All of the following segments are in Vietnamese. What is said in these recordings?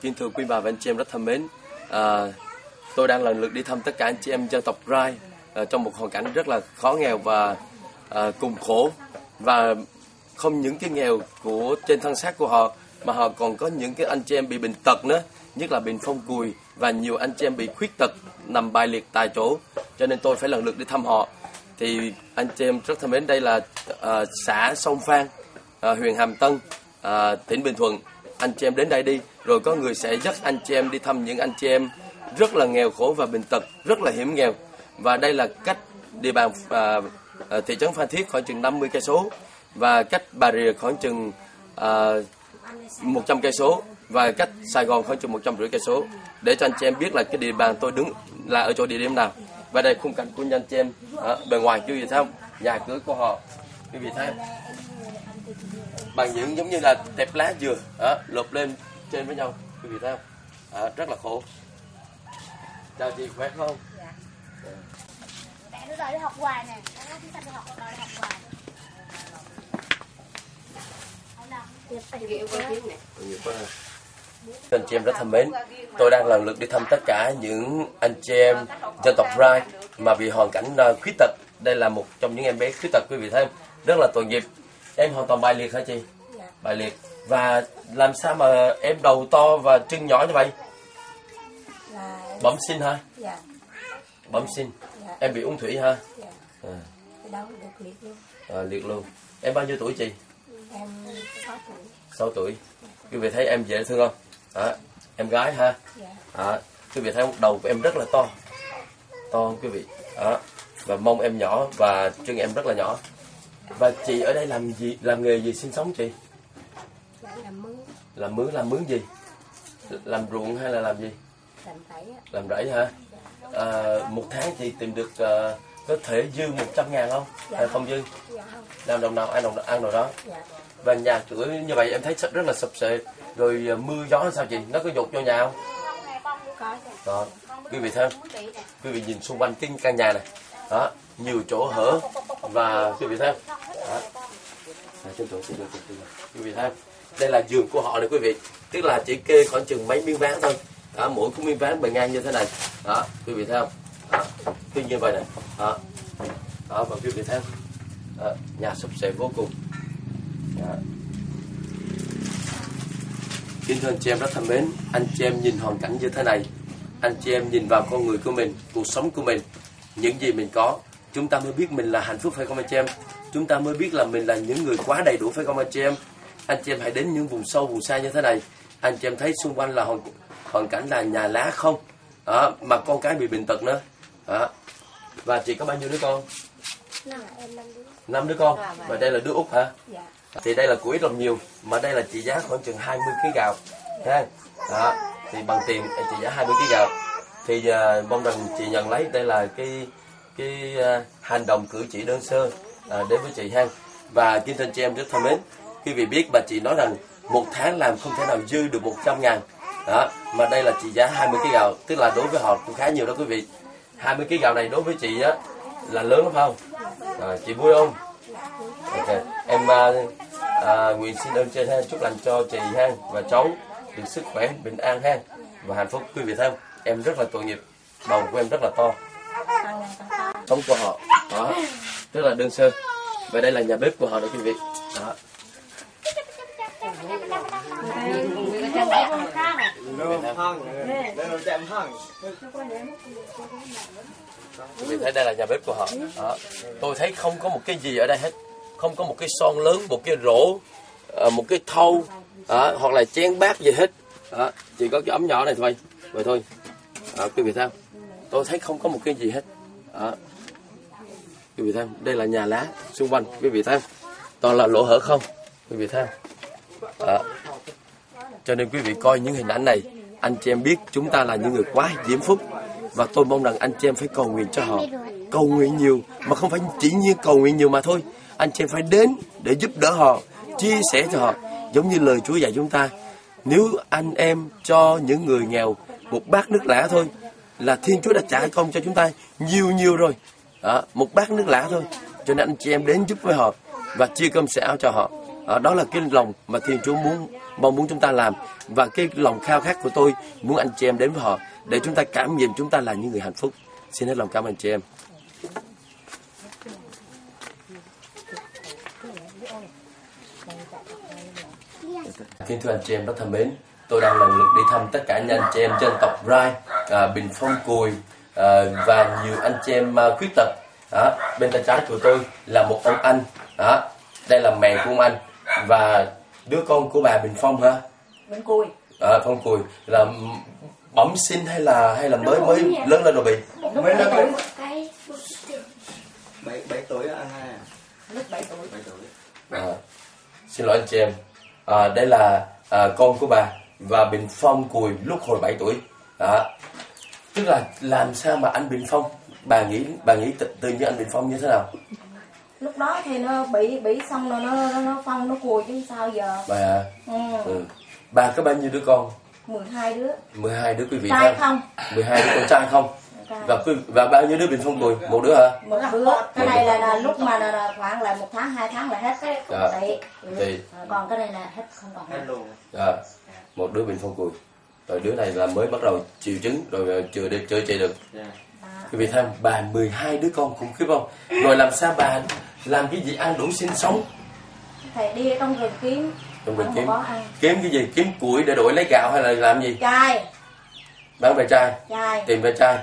Kính thưa quý bà và anh chị em rất thân mến, tôi đang lần lượt đi thăm tất cả anh chị em dân tộc Rai trong một hoàn cảnh rất là khó nghèo và cùng khổ, và không những cái nghèo của trên thân xác của họ mà họ còn có những cái anh chị em bị bệnh tật nữa, nhất là bệnh phong cùi, và nhiều anh chị em bị khuyết tật nằm bài liệt tại chỗ, cho nên tôi phải lần lượt đi thăm họ. Thì anh chị em rất thân mến, đây là xã Sông Phan, huyện Hàm Tân, tỉnh Bình Thuận. Anh chị em đến đây đi, rồi có người sẽ dắt anh chị em đi thăm những anh chị em rất là nghèo khổ và bệnh tật, rất là hiểm nghèo. Và đây là cách địa bàn thị trấn Phan Thiết khoảng chừng 50 cây số, và cách Bà Rịa khoảng chừng 100 cây số, và cách Sài Gòn khoảng chừng 150 cây số, để cho anh chị em biết là cái địa bàn tôi đứng là ở chỗ địa điểm nào. Và đây khung cảnh của anh chị em bề ngoài quý vị thấy không? Nhà cửa của họ quý vị thấy không? Bằng những giống như là tẹp lá dừa lộp lên trên với nhau, quý vị thấy không? Rất là khổ. Chào chị, khỏe không? Dạ. Mẹ nó đòi đi học hoài nè, nó chúng ta đi học hoài. Anh chị em rất thân mến, tôi đang lần lượt đi thăm tất cả những anh chị em dân tộc Rai mà bị hoàn cảnh khuyết tật. Đây là một trong những em bé khuyết tật, quý vị thấy không? Rất là tội nghiệp. Em hoàn toàn bài liệt hả chị? Bài liệt. Và làm sao mà em đầu to và chân nhỏ như vậy? Bẩm sinh hả? Dạ. Bẩm sinh. Dạ. Em bị ung thủy hả? Dạ. Đâu được liệt luôn. Liệt luôn. Em bao nhiêu tuổi chị? Em 6 tuổi. 6 tuổi. Quý vị thấy em dễ thương không? Em gái ha? Dạ. Quý vị thấy đầu của em rất là to. To không quý vị? Và mông em nhỏ và chân em rất là nhỏ. Và chị ở đây làm gì, làm nghề gì sinh sống chị? Làm mướn. Làm mướn, làm mướn gì? Làm ruộng hay là làm gì? Làm rẫy. Làm rẫy hả? Một tháng chị tìm được có thể dư 100.000 không? Dạ. Hay không dư? Dạ không. Làm đồng nào ăn đồng đó. Dạ. Và nhà cửa như vậy em thấy rất là sập sệ. Rồi mưa gió sao chị? Nó có dột vô nhà không? Đó. Quý vị thấy không? Quý vị nhìn xung quanh cái căn nhà này. Đó, nhiều chỗ hở. Và quý vị thấy không? Đó. Quý vị thấy không? Đây là giường của họ này quý vị. Tức là chỉ kê khoảng chừng mấy miếng ván thôi. Mỗi cái miếng ván bề ngang như thế này. Đó, quý vị thấy không? Đó, cứ như vậy này. Đó. Đó, và quý vị thấy không? Đó, nhà sập sệ vô cùng. Đó. Kính thưa anh chị em rất thân mến, anh chị em nhìn hoàn cảnh như thế này, anh chị em nhìn vào con người của mình, cuộc sống của mình, những gì mình có, chúng ta mới biết mình là hạnh phúc, phải không anh chị em? Chúng ta mới biết là mình là những người quá đầy đủ, phải không anh chị em? Anh chị em hãy đến những vùng sâu, vùng xa như thế này, anh chị em thấy xung quanh là hoàn cảnh là nhà lá không, mà con cái bị bệnh tật nữa. Và chị có bao nhiêu đứa con? 5 đứa con. Và đây là đứa út hả? Dạ. Thì đây là của ít lòng nhiều, mà đây là trị giá khoảng chừng 20 kg gạo. Đó. Thì bằng tiền trị giá 20 kg gạo. Thì mong rằng chị nhận lấy, đây là cái hành động cử chỉ đơn sơ đến với chị ha. Và kính thưa chị em rất thân mến, quý vị biết bà chị nói rằng một tháng làm không thể nào dư được 100.000. Đó, mà đây là trị giá 20 kg gạo, tức là đối với họ cũng khá nhiều đó quý vị. 20 kg gạo này đối với chị á là lớn lắm phải không? Chị vui không? Ok, em nguyện xin ơn trên ha, chúc lành cho chị ha và cháu được sức khỏe, bình an ha và hạnh phúc. Quý vị thấy không? Em rất là tội nghiệp, đầu của em rất là to. Sống của họ đó rất là đơn sơ. Và đây là nhà bếp của họ đó quý vị. Đó. Quý vị thấy đây là nhà bếp của họ. Đó. Tôi thấy không có một cái gì ở đây hết, không có một cái son lớn, một cái rổ, một cái thau, hoặc là chén bát gì hết. Đó. Chỉ có cái ấm nhỏ này thôi, vậy thôi. Quý vị thấy không? Tôi thấy không có một cái gì hết. Đó. Quý vị thấy không? Đây là nhà lá xung quanh, quý vị thấy không? Toàn là lỗ hở không? Quý vị thấy không? Đó. Cho nên quý vị coi những hình ảnh này, anh chị em biết chúng ta là những người quá diễm phúc. Và tôi mong rằng anh chị em phải cầu nguyện cho họ. Cầu nguyện nhiều, mà không phải chỉ như cầu nguyện nhiều mà thôi. Anh chị em phải đến để giúp đỡ họ, chia sẻ cho họ. Giống như lời Chúa dạy chúng ta, nếu anh em cho những người nghèo một bát nước lã thôi, là Thiên Chúa đã trả công cho chúng ta nhiều rồi. Đó, một bát nước lã thôi. Cho nên anh chị em đến giúp với họ và chia cơm sẻ áo cho họ. Đó là cái lòng mà Thiên Chúa mong muốn chúng ta làm, và cái lòng khao khát của tôi muốn anh chị em đến với họ để chúng ta cảm nhận chúng ta là những người hạnh phúc. Xin hết lòng cảm ơn anh chị em. Kính thưa anh chị em rất thân mến, tôi đang lần lượt đi thăm tất cả những anh chị em dân tộc Rai, Bình Phong Cùi và nhiều anh chị em khuyết tật. Bên tay trái của tôi là một ông anh, đây là mẹ của ông anh và đứa con của bà Bình Phong hả? Bình Cùi. Phong Cùi là bẩm sinh hay là mới lớn lên rồi bị? Mới lớn tuổi. 7 tuổi anh ha. Lúc 7 tuổi. Xin lỗi anh chị em. Đây là con của bà và Bình Phong Cùi lúc hồi 7 tuổi. Tức là làm sao mà anh Bình Phong, bà nghĩ tự nhiên anh Bình Phong như thế nào? Lúc đó thì nó bị xong rồi nó phong nó cùi chứ sao giờ. Bà bà có bao nhiêu đứa con? 12 đứa. 12 đứa quý vị Trai không? 12 đứa con trai không? Và bao nhiêu đứa Bình Phong Cùi? Một đứa hả? Một đứa. Cái này là lúc mà là khoảng là 1 tháng 2 tháng là hết. Thì còn cái này là hết không còn hết luôn. Một đứa Bình Phong Cùi. Rồi đứa này là mới bắt đầu triệu chứng rồi chưa chạy được. Quý vị thấy bà 12 đứa con khủng khiếp không? Rồi làm sao bà làm cái gì ăn đủ sinh sống? Thầy đi trong rừng kiếm. Trong rừng kiếm cái gì? Kiếm củi để đổi lấy gạo hay là làm gì? Chai. Bán về chai. Tìm về chai.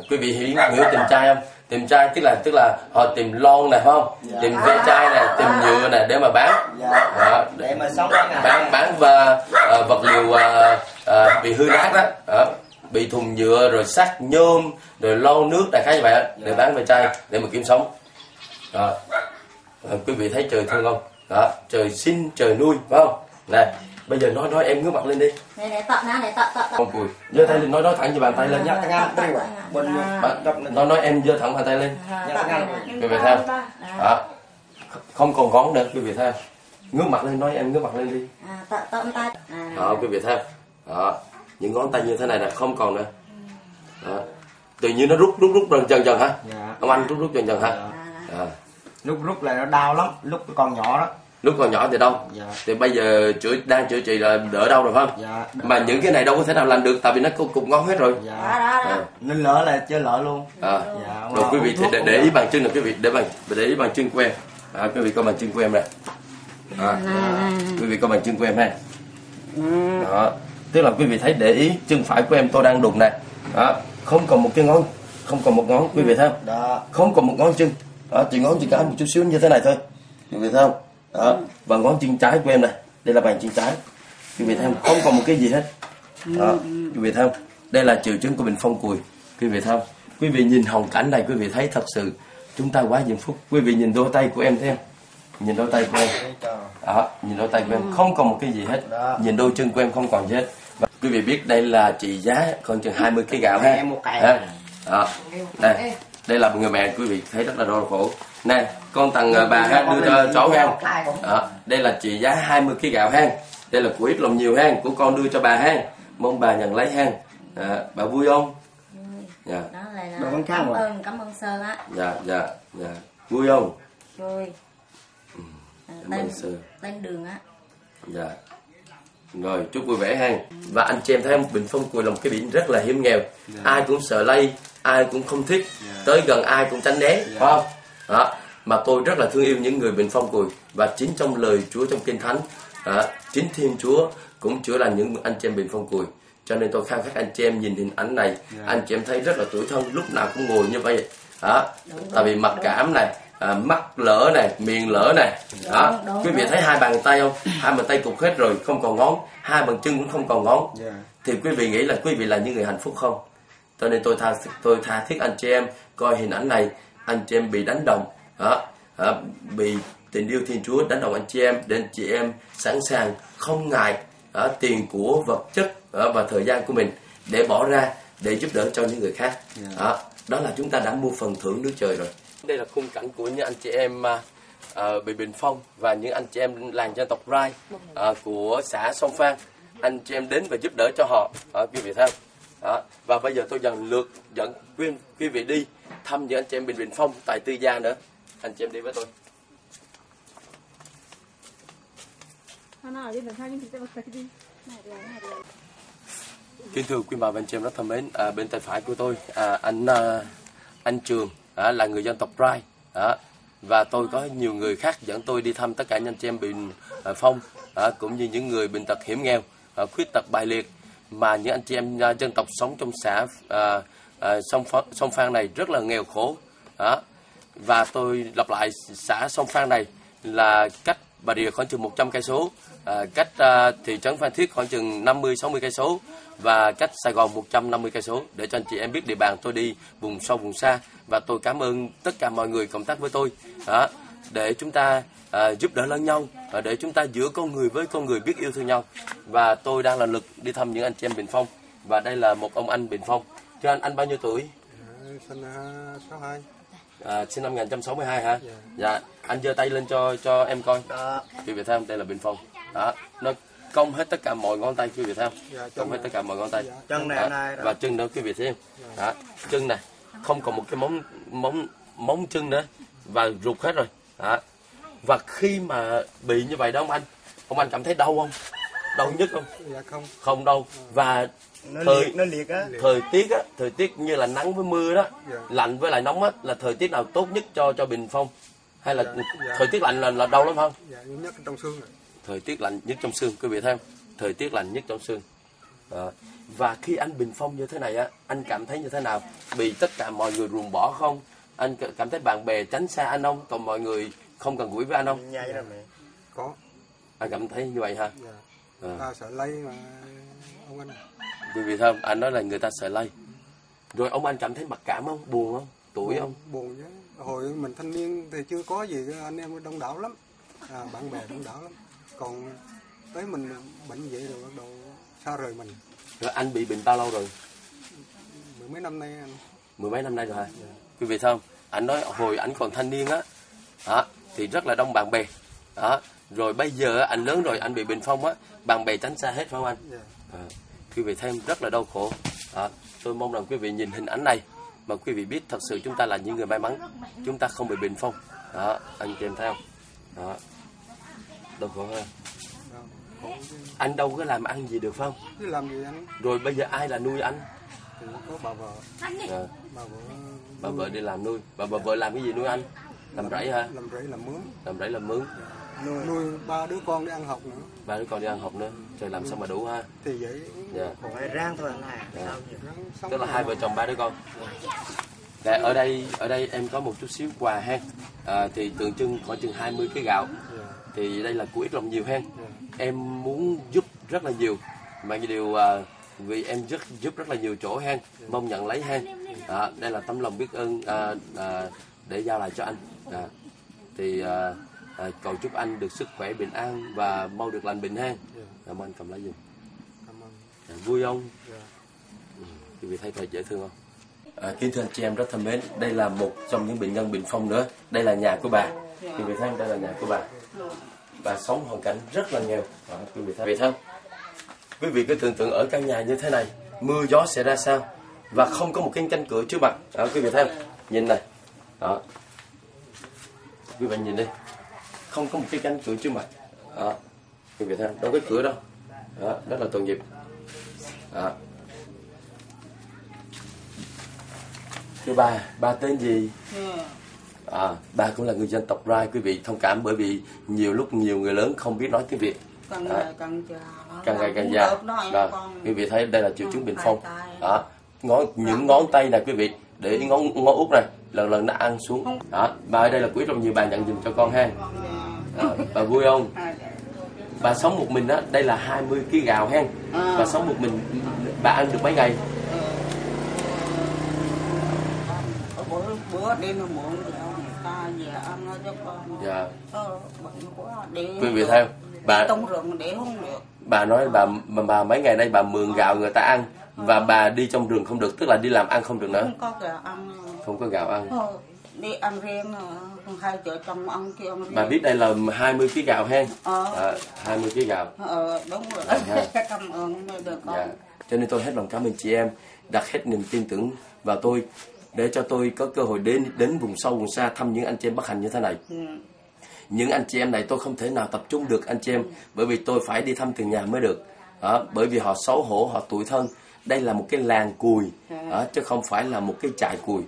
Quý vị hiểu tìm chai không? Tìm chai tức là họ tìm lon này phải không? Tìm ve chai này, tìm nhựa này để mà bán. Để mà sống bán và vật liệu bị hư nát đó. Bị thùng nhựa rồi sắt nhôm rồi lon nước đại khái như vậy để bán về chai để mà kiếm sống. Quý vị thấy trời thương không? Trời sinh trời nuôi phải không? Này bây giờ nói em ngước mặt lên đi. Này tận Con Cùi giơ tay lên, nói thẳng như bàn tay lên nhá. Nói em giơ thẳng bàn tay lên. Quý vị thấy không? Không còn ngón nữa, quý vị thấy không? Ngước mặt lên, nói em ngước mặt lên đi. Tận tay. Quý vị thấy không? Những ngón tay như thế này là không còn nữa. Tự nhiên nó rút dần hả? Ông anh rút dần hả? Lúc là nó đau lắm, lúc còn nhỏ đó. Lúc còn nhỏ thì đâu? Thì bây giờ đang chữa trị là đỡ đau rồi phải không? Mà những cái này đâu có thể nào làm được, tại vì nó cục ngón hết rồi. Nên lỡ là chơi lỡ luôn. Rồi quý vị thì để ý bàn chân là quý vị để ý bàn chân của em. Quý vị coi bàn chân của em này. Quý vị coi bàn chân của em ha. Tức là quý vị thấy để ý chân phải của em tôi đang đụng này. Không còn một cái ngón, không còn một ngón, quý vị thấy không? Không còn một ngón chân. Chỉ ngón chân cái một chút xíu như thế này thôi. Quý vị thấy không? Và ngón chân trái của em này, đây là bàn chân trái. Quý vị thấy không? Không còn một cái gì hết. Quý vị thấy không? Đây là triệu chứng của Bình Phong Cùi. Quý vị thấy không? Quý vị nhìn hoàn cảnh này, quý vị thấy thật sự chúng ta quá hạnh phúc. Quý vị nhìn đôi tay của em thấy không? Nhìn đôi tay của em. Nhìn đôi tay của em không còn một cái gì hết. Nhìn đôi chân của em không còn gì hết. Và quý vị biết đây là trị giá còn chừng 20 kg gạo ha. Đây là một người mẹ, quý vị thấy rất là đau khổ. Nè, con tặng bà ha, đưa cho cháu ha. Đây là trị giá 20 kg gạo ha. Đây là của ít lòng nhiều ha, của con đưa cho bà ha. Mong bà nhận lấy ha. Bà vui không? Đó là cảm ơn Sơn á. Dạ. Vui không? Vui. Lên đường á. Dạ. Rồi chúc vui vẻ ha. Và anh chị em thấy không, Bình Phong Cùi là một cái biển rất là hiểm nghèo. Ai cũng sợ lây, ai cũng không thích, tới gần ai cũng tránh né, phải không? Mà tôi rất là thương yêu những người Bình Phong Cùi, và chính trong lời Chúa trong Kinh Thánh, chính Thiên Chúa cũng chữa lành những anh chị em Bình Phong Cùi. Cho nên tôi khao khát anh chị em nhìn hình ảnh này, anh chị em thấy rất là tủi thân, lúc nào cũng ngồi như vậy. Tại vì mặc cảm này, mắt lỡ này, miệng lỡ này. Quý vị thấy hai bàn tay không? Hai bàn tay cục hết rồi, không còn ngón, hai bàn chân cũng không còn ngón. Thì quý vị nghĩ là quý vị là những người hạnh phúc không? Cho nên tôi tha thiết anh chị em coi hình ảnh này, anh chị em bị đánh đồng, bị tình yêu Thiên Chúa đánh đồng anh chị em, để anh chị em sẵn sàng không ngại tiền của vật chất và thời gian của mình để bỏ ra để giúp đỡ cho những người khác. Đó là chúng ta đã mua phần thưởng nước trời rồi. Đây là khung cảnh của những anh chị em bị Bình Phong và những anh chị em làng dân tộc Rai của xã Sông Phan. Anh chị em đến và giúp đỡ cho họ, quý vị thấy không? Và bây giờ tôi dần lượt dẫn quý vị đi thăm những anh chị em Bình Phong tại Tư Gia nữa. Anh chị em đi với tôi. Kính thưa quý bà và anh chị em rất thân mến, bên tay phải của tôi anh Trường là người dân tộc Rai, và tôi có nhiều người khác dẫn tôi đi thăm tất cả những anh chị em Bình Phong, cũng như những người bệnh tật hiểm nghèo, khuyết tật bại liệt, mà những anh chị em dân tộc sống trong xã Sông Phan này rất là nghèo khổ. Và tôi lặp lại, xã Sông Phan này là cách Bà Rịa khoảng chừng 100 cây số, cách thị trấn Phan Thiết khoảng chừng 50-60 cây số, và cách Sài Gòn 150 cây số, để cho anh chị em biết địa bàn tôi đi vùng sâu vùng xa. Và tôi cảm ơn tất cả mọi người cộng tác với tôi, để chúng ta giúp đỡ lẫn nhau, để chúng ta giữa con người với con người biết yêu thương nhau. Và tôi đang lần lượt đi thăm những anh chị em Bình Phong, và đây là một ông anh Bình Phong. Thưa anh bao nhiêu tuổi? Sinh 62. Sinh năm 1962 hả? Dạ. Anh giơ tay lên cho em coi. Quý vị thấy không? Đây là Bình Phong. Nó cong hết tất cả mọi ngón tay, quý vị thấy không? Cong hết tất cả mọi ngón tay. Chân này và chân đó quý vị thấy không? Chân này không còn một cái móng chân nữa, và rụt hết rồi. Và khi mà bị như vậy đó ông anh cảm thấy đau không? Đau nhức không? Dạ không. Không đau. Và nó liệt á. Thời tiết như là nắng với mưa đó, lạnh với lại nóng á, là thời tiết nào tốt nhất cho Bình Phong? Hay là thời tiết lạnh là đau lắm không? Dạ, nhất trong xương rồi. Thời tiết lạnh nhất trong xương, quý vị thấy không? Thời tiết lạnh nhất trong xương. Và khi anh Bình Phong như thế này á, anh cảm thấy như thế nào? Bị tất cả mọi người ruồng bỏ không? Anh cảm thấy bạn bè tránh xa anh không? Còn mọi người không gần gũi với anh không? Có. Anh cảm thấy như vậy hả? Dạ. Ta sợ lây mà ông anh. Quý vị thấy không? Anh nói là người ta sợ lây. Rồi ông anh cảm thấy mặc cảm không? Buồn không? Tuổi không? Buồn chứ. Hồi mình thanh niên thì chưa có gì, anh em đông đảo lắm. Bạn bè đông đảo lắm. Còn tới mình bệnh vậy rồi bắt đầu xa rời mình. Rồi anh bị bệnh bao lâu rồi? Mười mấy năm nay anh. Mười mấy năm nay rồi hả? Dạ. Quý vị thấy không? Anh nói hồi anh còn thanh niên á, thì rất là đông bạn bè. Rồi bây giờ anh lớn rồi, anh bị bệnh phong á, bạn bè tránh xa hết, phải không anh? Dạ. Quý vị thấy rất là đau khổ. Tôi mong rằng quý vị nhìn hình ảnh này mà quý vị biết thật sự chúng ta là những người may mắn, chúng ta không bị bệnh phong. Anh chị em thấy không? Đau khổ ha. Anh đâu có làm ăn gì được phải không? Chứ làm gì anh? Rồi bây giờ ai là nuôi anh? Thì có bà vợ. Bà vợ đi làm nuôi. Bà vợ làm cái gì nuôi anh? Làm rẫy hả? Làm rẫy làm mướn. Làm rẫy làm mướn. Nuôi 3 đứa con đi ăn học nữa. 3 đứa con đi ăn học nữa. Trời, làm sao mà đủ ha? Thì vậy. Dạ. Còn phải rang thôi Tức là 2 vợ chồng 3 đứa con. Ở đây em có một chút xíu quà ha. Thì tượng trưng khoảng chừng 20 cái gạo. Thì đây là của ít lòng nhiều ha. Em muốn giúp rất là nhiều, mà điều vì em giúp rất là nhiều chỗ ha, mong nhận lấy ha. Đây là tấm lòng biết ơn để giao lại cho anh. Thì cầu chúc anh được sức khỏe bình an và mau được lành bệnh ha. Cảm ơn anh, cầm lấy giùm. Vui không? Quý vị thấy thật dễ thương không? Kính thưa anh chị em rất thân mến, đây là một trong những bệnh nhân Bình Phong nữa. Đây là nhà của bà. Quý vị thấy không? Đây là nhà của bà. Bà sống hoàn cảnh rất là nghèo. Quý vị thấy không? Quý vị cứ tưởng tượng ở căn nhà như thế này, mưa gió sẽ ra sao, và không có một cái cánh cửa trước mặt. Quý vị thấy không? Nhìn này. Quý vị nhìn đi, không có một cái cánh cửa trước mặt. Quý vị thấy không? Đâu có cửa đâu. Rất là tội nghiệp. Thưa bà tên gì? Bà cũng là người dân tộc Rai, quý vị thông cảm, bởi vì nhiều lúc nhiều người lớn không biết nói tiếng Việt. Càng ngày càng già. Quý vị thấy đây là triệu chứng Bình Phong. Những ngón tay này quý vị, để ý ngón út này, lần nó ăn xuống. Bà ở đây là quý trong nhiều, bà nhận dùm cho con ha. Bà vui không? Bà sống một mình đó, đây là 20 kg gạo ha. Bà sống một mình, bà ăn được mấy ngày? Bữa đi nó muộn người ta về ăn cho con. Dạ. Bệnh quá để. Quý vị thấy không? Bà trong rừng để không được. Bà nói bà mấy ngày nay bà mượn gạo người ta ăn, và bà đi trong rừng không được, tức là đi làm ăn không được nữa. Không có gạo ăn. Không có gạo ăn. Đi ăn riêng, hai vợ chồng ăn kia ăn riêng. Bà biết đây là 20 kg gạo ha. 20 kg gạo. Đúng rồi. Cảm ơn được con. Dạ. Cho nên tôi hết lòng cảm ơn chị em đặt hết niềm tin tưởng vào tôi, để cho tôi có cơ hội đến vùng sâu vùng xa thăm những anh chị em bất hạnh như thế này. những anh chị em này tôi không thể nào tập trung được anh chị em, bởi vì tôi phải đi thăm từng nhà mới được. Bởi vì họ xấu hổ, họ tủi thân. Đây là một cái làng cùi, chứ không phải là một cái trại cùi,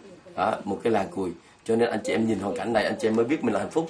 một cái làng cùi. Cho nên anh chị em nhìn hoàn cảnh này, anh chị em mới biết mình là hạnh phúc.